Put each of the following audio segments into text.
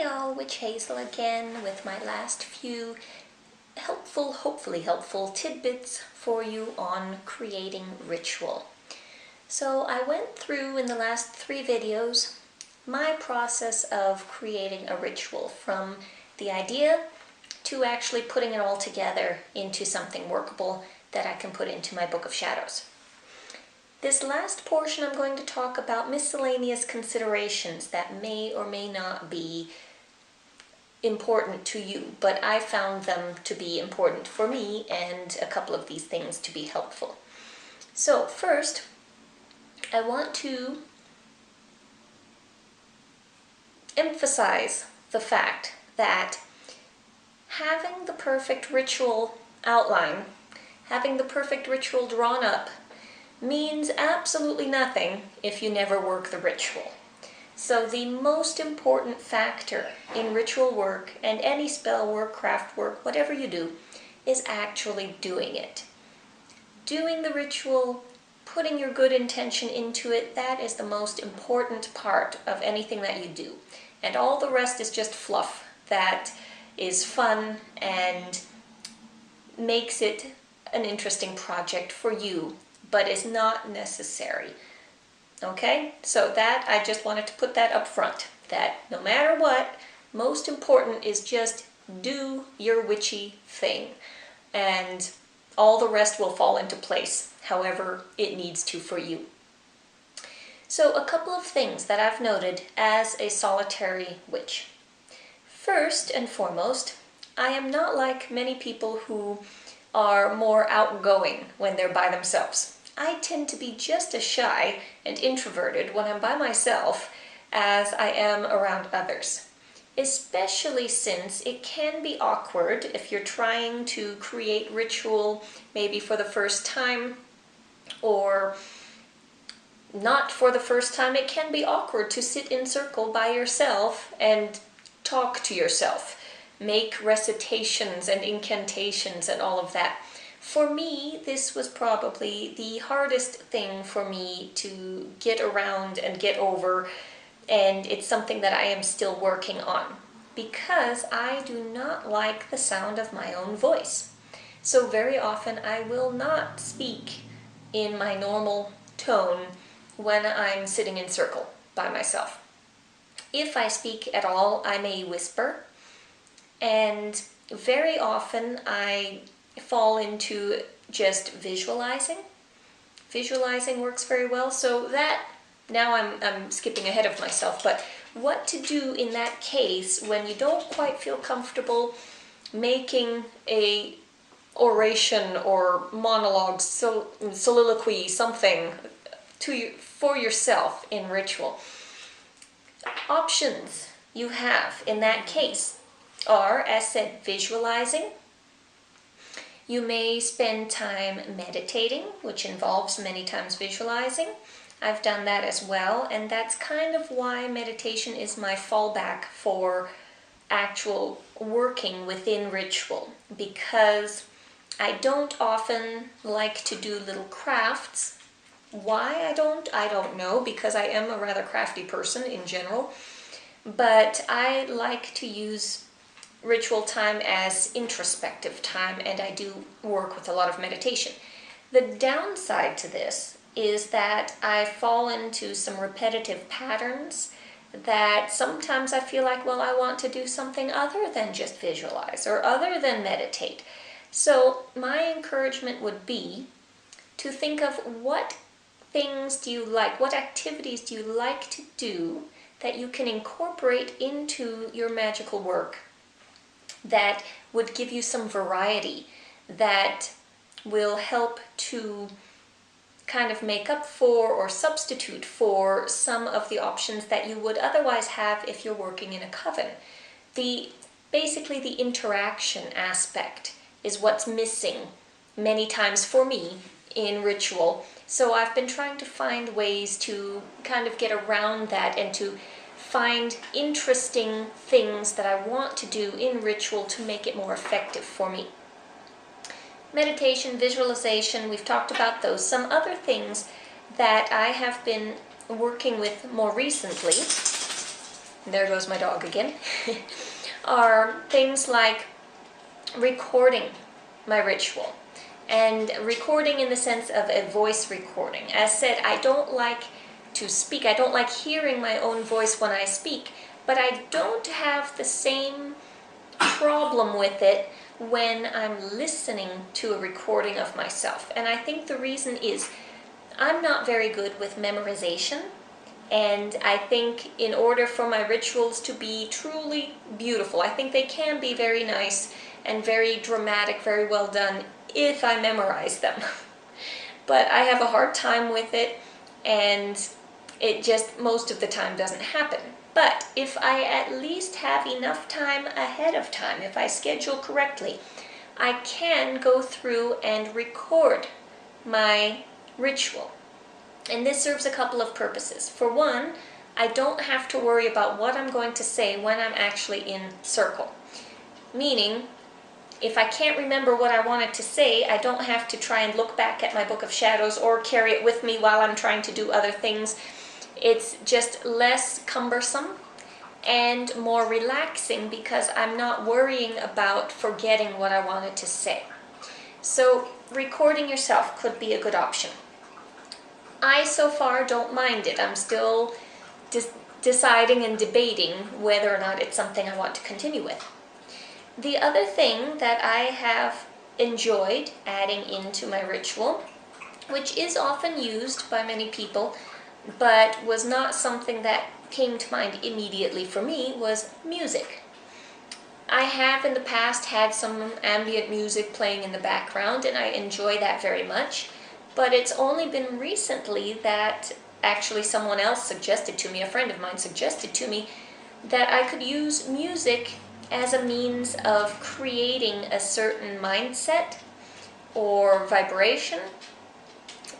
y'all, Witch Hazel again with my last few hopefully helpful tidbits for you on creating ritual. So I went through in the last 3 videos my process of creating a ritual, from the idea to actually putting it all together into something workable that I can put into my Book of Shadows. This last portion I'm going to talk about miscellaneous considerations that may or may not be important to you, but I found them to be important for me and a couple of these things to be helpful. So first, I want to emphasize the fact that having the perfect ritual outline, having the perfect ritual drawn up, means absolutely nothing if you never work the ritual. So the most important factor in ritual work and any spell work, craft work, whatever you do, is actually doing it. Doing the ritual, putting your good intention into it, that is the most important part of anything that you do. And all the rest is just fluff that is fun and makes it an interesting project for you, but is not necessary. Okay? So that, I just wanted to put that up front, that no matter what, most important is just do your witchy thing, and all the rest will fall into place however it needs to for you. So a couple of things that I've noted as a solitary witch. First and foremost, I am not like many people who are more outgoing when they're by themselves. I tend to be just as shy and introverted when I'm by myself as I am around others, especially since it can be awkward if you're trying to create ritual maybe for the first time or not for the first time. It can be awkward to sit in circle by yourself and talk to yourself, make recitations and incantations and all of that. For me, this was probably the hardest thing for me to get around and get over, and it's something that I am still working on, because I do not like the sound of my own voice. So very often I will not speak in my normal tone when I'm sitting in circle by myself. If I speak at all, I may whisper, and very often I fall into just visualizing. Visualizing works very well. So that, now I'm skipping ahead of myself, but what to do in that case when you don't quite feel comfortable making a oration or monologue, soliloquy, something for yourself in ritual. Options you have in that case are, as said, visualizing. You may spend time meditating, which involves many times visualizing. I've done that as well, and that's kind of why meditation is my fallback for actual working within ritual, because I don't often like to do little crafts. Why I don't know, because I am a rather crafty person in general, but I like to use ritual time as introspective time, and I do work with a lot of meditation. The downside to this is that I fall into some repetitive patterns that sometimes I feel like, well, I want to do something other than just visualize or other than meditate. So my encouragement would be to think of what things do you like, what activities do you like to do that you can incorporate into your magical work that would give you some variety, that will help to kind of make up for or substitute for some of the options that you would otherwise have if you're working in a coven. Basically the interaction aspect is what's missing many times for me in ritual. So I've been trying to find ways to kind of get around that and to find interesting things that I want to do in ritual to make it more effective for me. Meditation, visualization, we've talked about those. Some other things that I have been working with more recently there goes my dog again, are things like recording my ritual. And recording in the sense of a voice recording. As said, I don't like to speak. I don't like hearing my own voice when I speak, but I don't have the same problem with it when I'm listening to a recording of myself. And I think the reason is I'm not very good with memorization, and I think in order for my rituals to be truly beautiful, I think they can be very nice and very dramatic, very well done if I memorize them. But I have a hard time with it, and it just most of the time doesn't happen. But if I at least have enough time ahead of time, if I schedule correctly, I can go through and record my ritual. And this serves a couple of purposes. For one, I don't have to worry about what I'm going to say when I'm actually in circle. Meaning, if I can't remember what I wanted to say, I don't have to try and look back at my Book of Shadows or carry it with me while I'm trying to do other things. It's just less cumbersome and more relaxing because I'm not worrying about forgetting what I wanted to say. So recording yourself could be a good option. I so far don't mind it. I'm still deciding and debating whether or not it's something I want to continue with. The other thing that I have enjoyed adding into my ritual, which is often used by many people, but was not something that came to mind immediately for me, was music. I have in the past had some ambient music playing in the background, and I enjoy that very much, but it's only been recently that actually someone else suggested to me, a friend of mine suggested to me, that I could use music as a means of creating a certain mindset or vibration.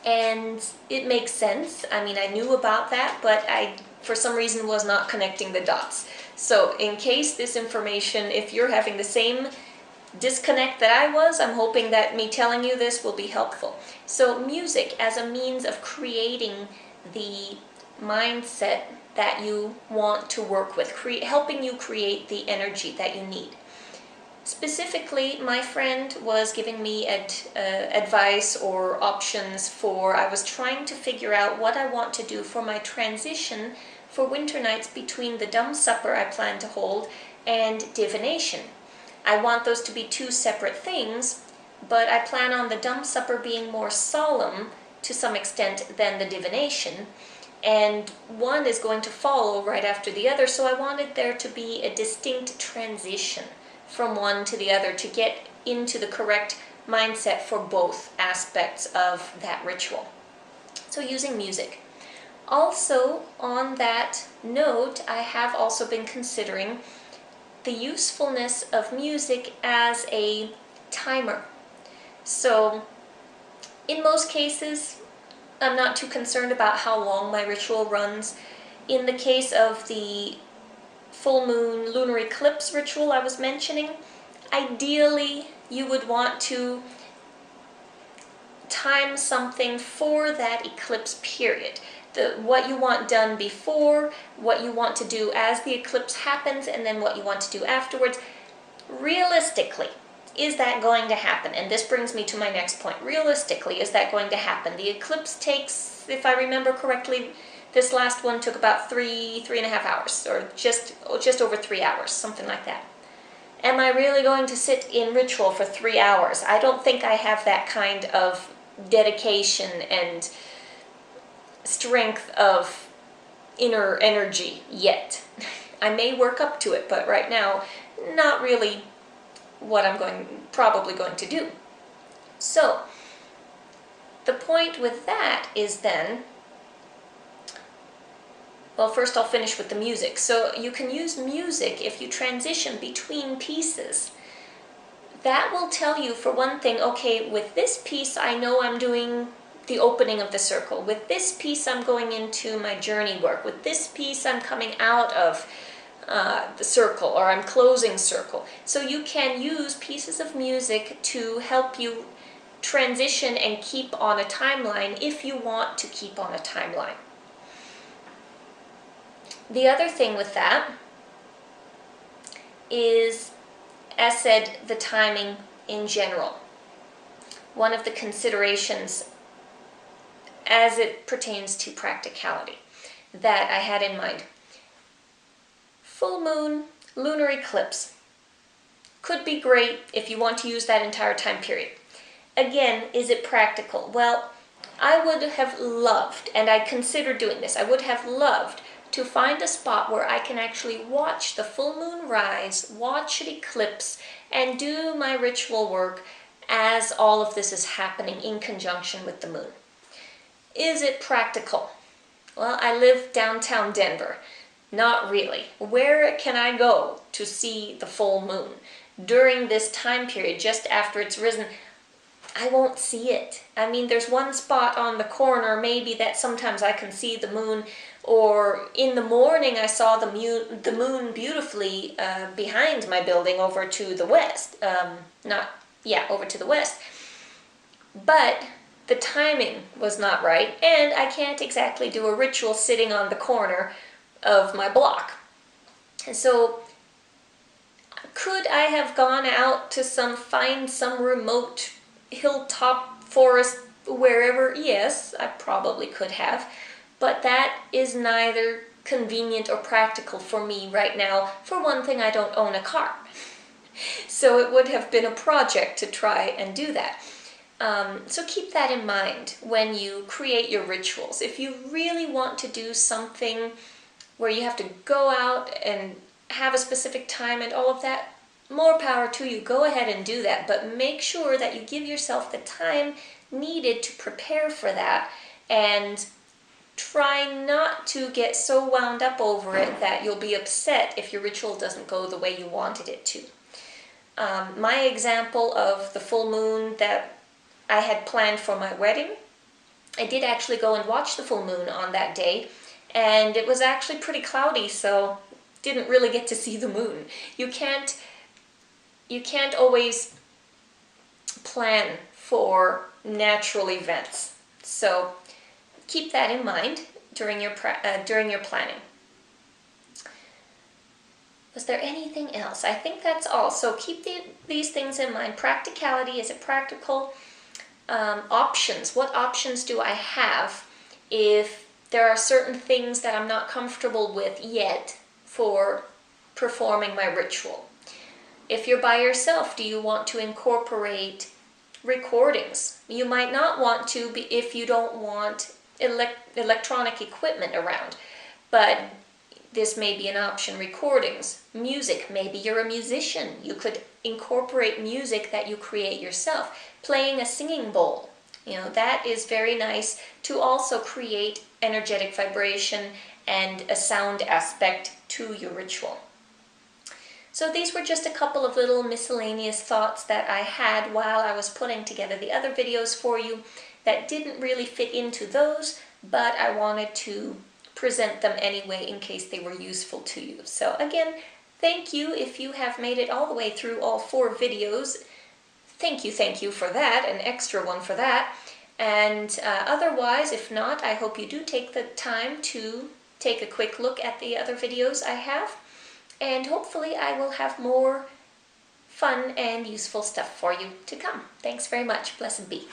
And it makes sense. I mean, I knew about that, but I, for some reason, was not connecting the dots. So in case this information, if you're having the same disconnect that I was, I'm hoping that me telling you this will be helpful. So music as a means of creating the mindset that you want to work with, helping you create the energy that you need. Specifically, my friend was giving me advice or options for, I was trying to figure out what I want to do for my transition for winter nights between the dumb supper I plan to hold and divination. I want those to be two separate things, but I plan on the dumb supper being more solemn to some extent than the divination. And one is going to follow right after the other, so I wanted there to be a distinct transition from one to the other to get into the correct mindset for both aspects of that ritual. So using music. Also, on that note, I have also been considering the usefulness of music as a timer. So, in most cases, I'm not too concerned about how long my ritual runs. In the case of the full moon lunar eclipse ritual I was mentioning, ideally you would want to time something for that eclipse period. What you want done before, what you want to do as the eclipse happens, and then what you want to do afterwards. Realistically, is that going to happen? And this brings me to my next point. Realistically, is that going to happen? The eclipse takes, if I remember correctly, this last one took about 3.5 hours, or just over 3 hours, something like that. Am I really going to sit in ritual for 3 hours? I don't think I have that kind of dedication and strength of inner energy yet. I may work up to it, but right now, not really what I'm probably going to do. So, the point with that is then, well, first I'll finish with the music. So you can use music if you transition between pieces. That will tell you, for one thing, okay, with this piece I know I'm doing the opening of the circle. With this piece I'm going into my journey work. With this piece I'm coming out of the circle, or I'm closing circle. So you can use pieces of music to help you transition and keep on a timeline if you want to keep on a timeline. The other thing with that is, as said, the timing in general. One of the considerations as it pertains to practicality that I had in mind. Full moon, lunar eclipse could be great if you want to use that entire time period. Again, is it practical? Well, I would have loved, and I considered doing this, I would have loved to find a spot where I can actually watch the full moon rise, watch it eclipse, and do my ritual work as all of this is happening in conjunction with the moon. Is it practical? Well, I live downtown Denver. Not really. Where can I go to see the full moon during this time period, just after it's risen? I won't see it. I mean, there's one spot on the corner maybe that sometimes I can see the moon, or in the morning I saw the moon beautifully behind my building over to the west. Over to the west. But the timing was not right, and I can't exactly do a ritual sitting on the corner of my block. And so, could I have gone out to find some remote hilltop forest wherever? Yes, I probably could have, but that is neither convenient or practical for me right now. For one thing, I don't own a car, so it would have been a project to try and do that. So keep that in mind when you create your rituals. If you really want to do something where you have to go out and have a specific time and all of that, more power to you. Go ahead and do that, but make sure that you give yourself the time needed to prepare for that, and try not to get so wound up over it that you'll be upset if your ritual doesn't go the way you wanted it to. My example of the full moon that I had planned for my wedding, I did actually go and watch the full moon on that day, and it was actually pretty cloudy, so didn't really get to see the moon. You can't always plan for natural events, so keep that in mind during your planning. Was there anything else? I think that's all. So keep these things in mind. Practicality, is it practical? Options, what options do I have if there are certain things that I'm not comfortable with yet for performing my ritual? If you're by yourself, do you want to incorporate recordings? You might not want to if you don't want electronic equipment around, but this may be an option. Recordings, music, maybe you're a musician. You could incorporate music that you create yourself. Playing a singing bowl, that is very nice to also create energetic vibration and a sound aspect to your ritual. So these were just a couple of little miscellaneous thoughts that I had while I was putting together the other videos for you that didn't really fit into those, but I wanted to present them anyway in case they were useful to you. So again, thank you if you have made it all the way through all 4 videos. Thank you for that, an extra one for that. And otherwise, if not, I hope you do take the time to take a quick look at the other videos I have. And hopefully I will have more fun and useful stuff for you to come. Thanks very much. Blessed be.